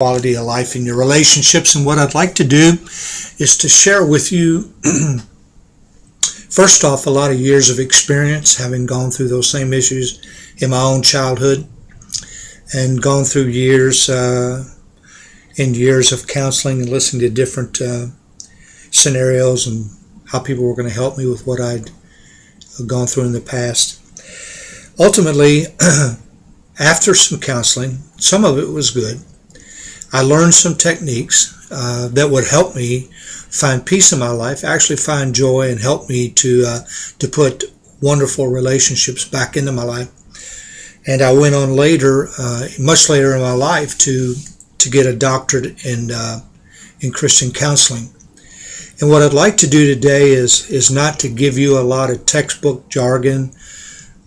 quality of life in your relationships. And what I'd like to do is to share with you, first off, a lot of years of experience, having gone through those same issues in my own childhood and gone through years and years of counseling and listening to different scenarios and how people were going to help me with what I'd gone through in the past. Ultimately, after some counseling, some of it was good, I learned some techniques that would help me find peace in my life, actually find joy, and help me to put wonderful relationships back into my life. And I went on later, much later in my life, to get a doctorate in Christian counseling. And what I'd like to do today is not to give you a lot of textbook jargon,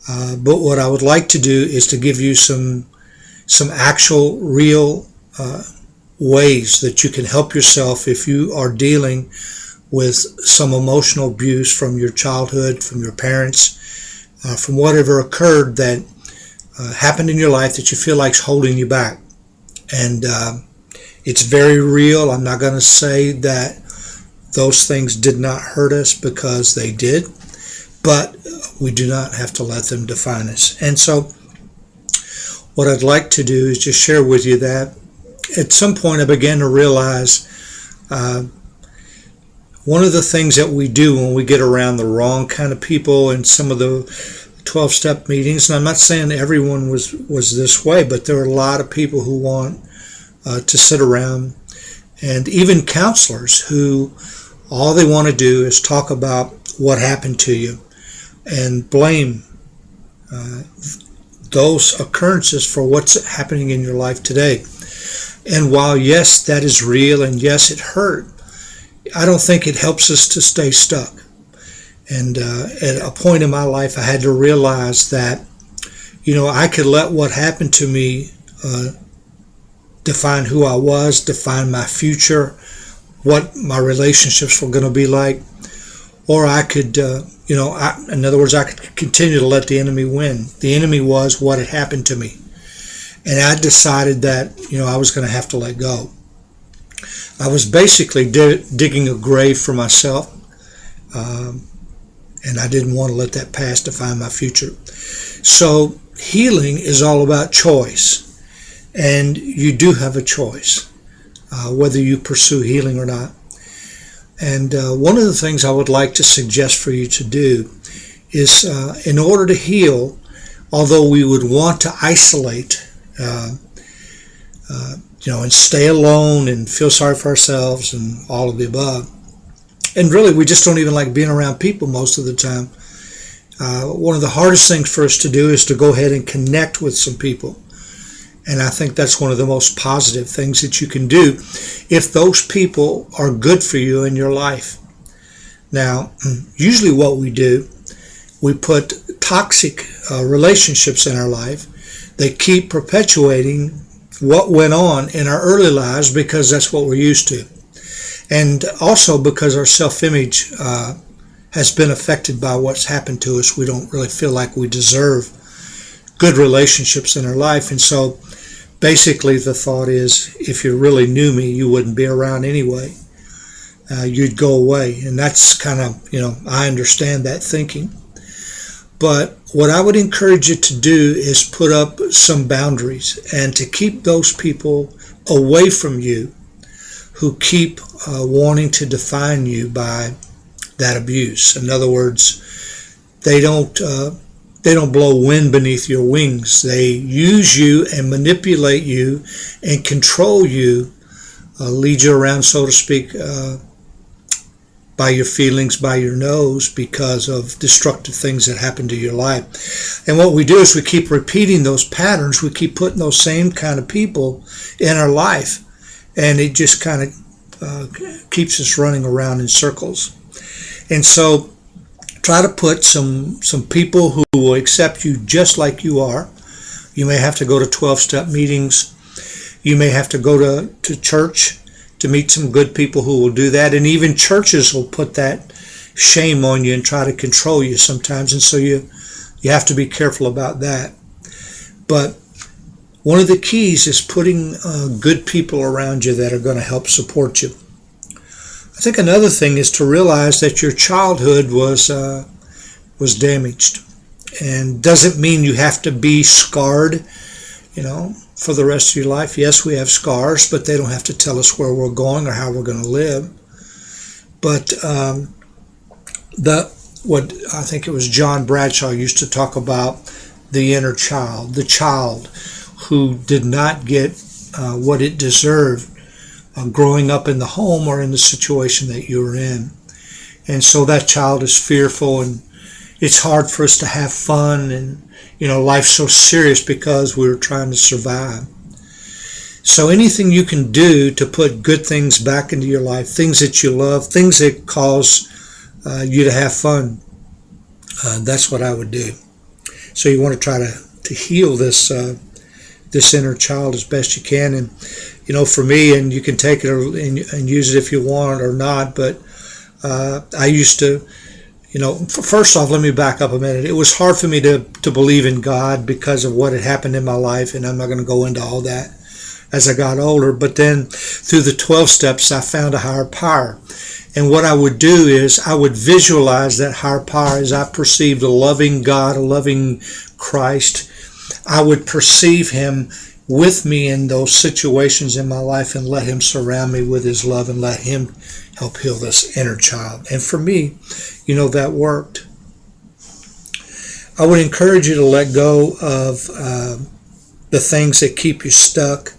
but what I would like to do is to give you some actual, real ways that you can help yourself if you are dealing with some emotional abuse from your childhood, from your parents, from whatever occurred that happened in your life that you feel like is holding you back. And it's very real. I'm not going to say that those things did not hurt us, because they did, but we do not have to let them define us. And so what I'd like to do is just share with you that at some point I began to realize one of the things that we do when we get around the wrong kind of people in some of the 12-step meetings, and I'm not saying everyone was this way, but there are a lot of people who want to sit around, and even counselors who all they want to do is talk about what happened to you and blame those occurrences for what's happening in your life today. And while, yes, that is real, and yes, it hurt, I don't think it helps us to stay stuck. And at a point in my life, I had to realize that, I could let what happened to me define who I was, define my future, what my relationships were going to be like, or I could, in other words, I could continue to let the enemy win. The enemy was what had happened to me. And I decided that, I was going to have to let go. I was basically digging a grave for myself, and I didn't want to let that past define my future. So healing is all about choice, and you do have a choice, whether you pursue healing or not. And one of the things I would like to suggest for you to do is, in order to heal, although we would want to isolate, and stay alone and feel sorry for ourselves and all of the above. And really, we just don't even like being around people most of the time. One of the hardest things for us to do is to go ahead and connect with some people. And I think that's one of the most positive things that you can do if those people are good for you in your life. Now, usually what we do, we put toxic relationships in our life. They keep perpetuating what went on in our early lives because that's what we're used to. And also because our self-image has been affected by what's happened to us. We don't really feel like we deserve good relationships in our life. And so basically the thought is, if you really knew me, you wouldn't be around anyway. You'd go away. And that's kind of, I understand that thinking. But what I would encourage you to do is put up some boundaries and to keep those people away from you who keep wanting to define you by that abuse. In other words, they don't blow wind beneath your wings. They use you and manipulate you and control you, lead you around, so to speak, by your feelings, by your nose, because of destructive things that happen to your life. And what we do is we keep repeating those patterns. We keep putting those same kind of people in our life, and it just kind of keeps us running around in circles. And so try to put some people who will accept you just like you are. You may have to go to 12-step meetings. You may have to go to church to meet some good people who will do that. And even churches will put that shame on you and try to control you sometimes. And so you have to be careful about that. But One of the keys is putting good people around you that are going to help support you. I think another thing is to realize that your childhood was damaged, and doesn't mean you have to be scarred, for the rest of your life. Yes, we have scars, but they don't have to tell us where we're going or how we're going to live. But what I think it was John Bradshaw used to talk about, the inner child, the child who did not get what it deserved growing up in the home or in the situation that you were in. And so that child is fearful, and it's hard for us to have fun, and life's so serious because we're trying to survive. So anything you can do to put good things back into your life, things that you love, things that cause you to have fun, that's what I would do. So you want to try to heal this inner child as best you can. And for me, and you can take it and use it if you want or not, but I used to, first off, let me back up a minute. It was hard for me to believe in God because of what had happened in my life, and I'm not going to go into all that as I got older. But then through the 12 steps, I found a higher power. And what I would do is I would visualize that higher power as I perceived a loving God, a loving Christ. I would perceive him with me in those situations in my life and let him surround me with his love and let him help heal this inner child. And for me, that worked. I would encourage you to let go of the things that keep you stuck.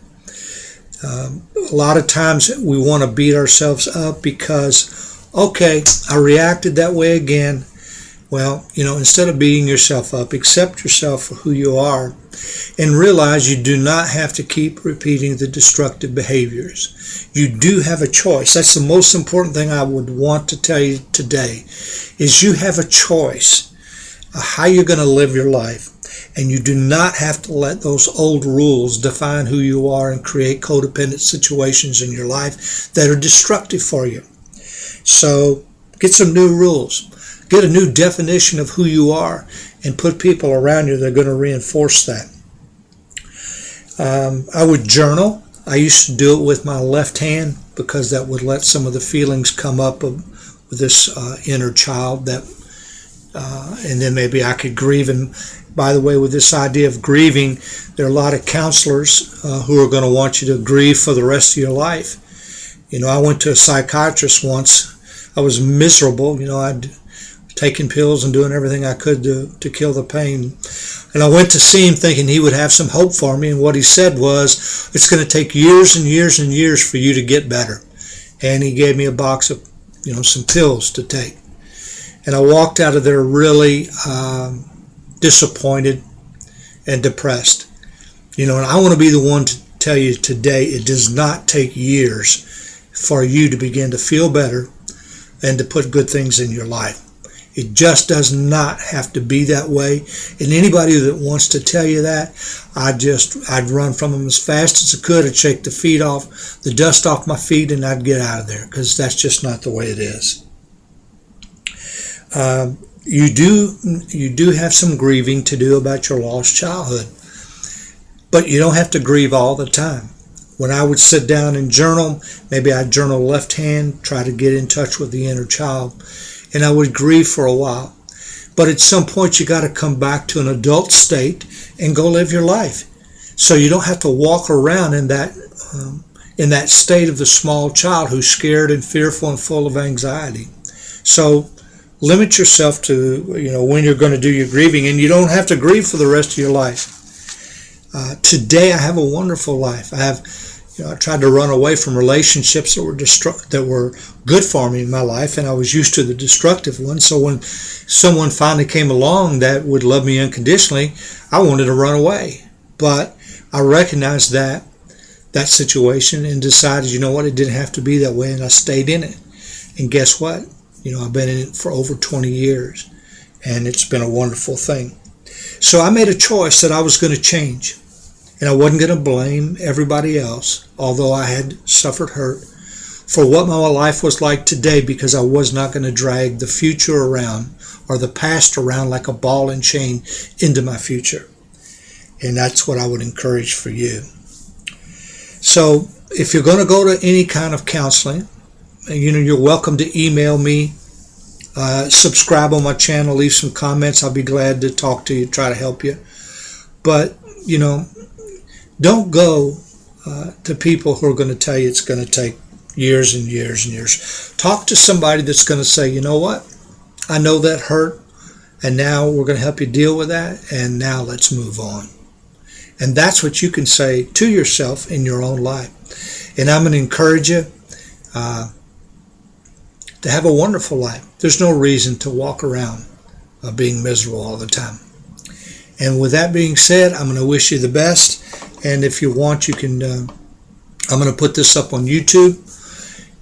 A lot of times we want to beat ourselves up because, okay, I reacted that way again. Well, instead of beating yourself up, accept yourself for who you are and realize you do not have to keep repeating the destructive behaviors. You do have a choice. That's the most important thing I would want to tell you today, is you have a choice of how you're going to live your life. And you do not have to let those old rules define who you are and create codependent situations in your life that are destructive for you. So get some new rules. Get a new definition of who you are and put people around you that are going to reinforce that. I would journal. I used to do it with my left hand because that would let some of the feelings come up with this inner child and then maybe I could grieve. And by the way, with this idea of grieving, there are a lot of counselors who are going to want you to grieve for the rest of your life. I went to a psychiatrist once. I was miserable. I'd taken pills and doing everything I could to kill the pain. And I went to see him thinking he would have some hope for me. And what he said was, it's going to take years and years and years for you to get better. And he gave me a box of, some pills to take. And I walked out of there really disappointed and depressed. And I want to be the one to tell you today, it does not take years for you to begin to feel better and to put good things in your life. It just does not have to be that way. And anybody that wants to tell you that, I'd run from them as fast as I could. I'd shake the dust off my feet, and I'd get out of there, because that's just not the way it is. You do have some grieving to do about your lost childhood, but you don't have to grieve all the time. When I would sit down and journal, maybe I'd journal left hand, try to get in touch with the inner child, and I would grieve for a while. But at some point you got to come back to an adult state and go live your life. So you don't have to walk around in that state of the small child who's scared and fearful and full of anxiety. So limit yourself to when you're going to do your grieving, and you don't have to grieve for the rest of your life. Today I have a wonderful life. I tried to run away from relationships that were good for me in my life, and I was used to the destructive ones. So when someone finally came along that would love me unconditionally, I wanted to run away. But I recognized that situation and decided, it didn't have to be that way, and I stayed in it. And guess what? I've been in it for over 20 years, and it's been a wonderful thing. So I made a choice that I was going to change. And I wasn't going to blame everybody else, although I had suffered hurt, for what my life was like today, because I was not going to drag the future around or the past around like a ball and chain into my future. And that's what I would encourage for you. So if you're going to go to any kind of counseling, you're welcome to email me, subscribe on my channel, leave some comments. I'll be glad to talk to you, try to help you. But, don't go to people who are going to tell you it's going to take years and years and years. Talk to somebody that's going to say, you know what, I know that hurt, and now we're going to help you deal with that, and now let's move on. And that's what you can say to yourself in your own life. And I'm going to encourage you to have a wonderful life. There's no reason to walk around being miserable all the time. And with that being said, I'm going to wish you the best. And if you want, you can, I'm going to put this up on YouTube,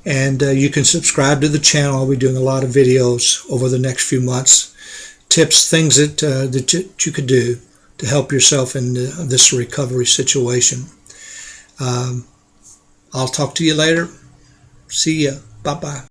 and you can subscribe to the channel. I'll be doing a lot of videos over the next few months, tips, things that you could do to help yourself in this recovery situation. I'll talk to you later. See ya. Bye-bye.